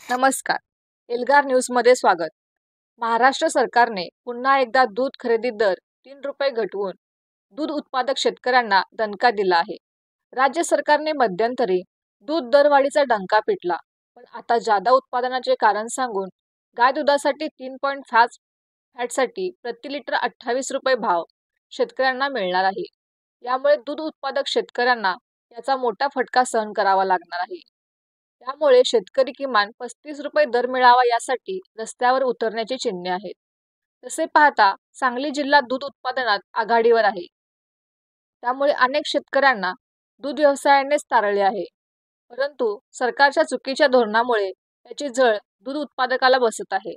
नमस्कार. एल्गार न्यूजमध्ये स्वागत. महाराष्ट्र सरकारने पुन्हा एकदा दूध खरेदी दर ₹3 घटवून दूध उत्पादक शेतकऱ्यांना दणका दिला आहे. राज्य सरकारने मध्यंतरी दूध दरवाढीचा डंका पिटला, पण आता जादा उत्पादनाचे कारण सांगून गाय दुधासाठी 3.5 फॅटसाठी प्रति लिटर ₹28 भाव शेतकऱ्यांना मिळणार आहे. यामुळे दूध उत्पादक शेतकऱ्यांना याचा मोठा फटका सहन करावा लागणार आहे. त्यामुळे शेतकरी किमान ₹35 दर मिळावा यासाठी रस्त्यावर उतरण्याची चिन्हे आहेत. तसे पाहता सांगली जिल्हा दूध उत्पादनात आघाडीवर आहे. त्यामुळे अनेक शेतकऱ्यांना दूध व्यवसायानेच तारळले आहे. परंतु सरकारच्या चुकीच्या धोरणामुळे याची झळ दूध उत्पादकाला बसत आहे.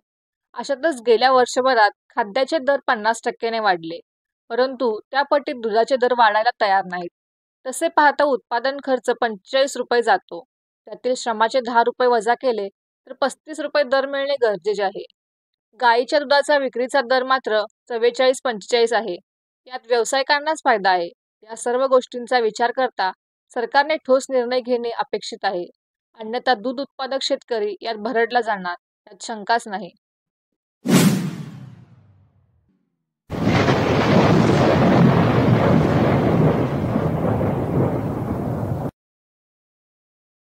अशातच गेल्या वर्षभरात खाद्याचे दर 50% वाढले, परंतु त्या पटीत दुधाचे दर वाढायला तयार नाहीत. तसे पाहता उत्पादन खर्च ₹45 जातो. त्यातील श्रमाचे ₹10 वजा केले तर ₹35 दर मिळणे गरजेचे आहे. गाईच्या दुधाचा विक्रीचा दर मात्र 44-45 आहे. यात व्यावसायिकांनाच फायदा आहे. या सर्व गोष्टींचा विचार करता सरकारने ठोस निर्णय घेणे अपेक्षित आहे. अन्यथा दूध उत्पादक शेतकरी यात भरडला जाणार, यात शंकाच नाही.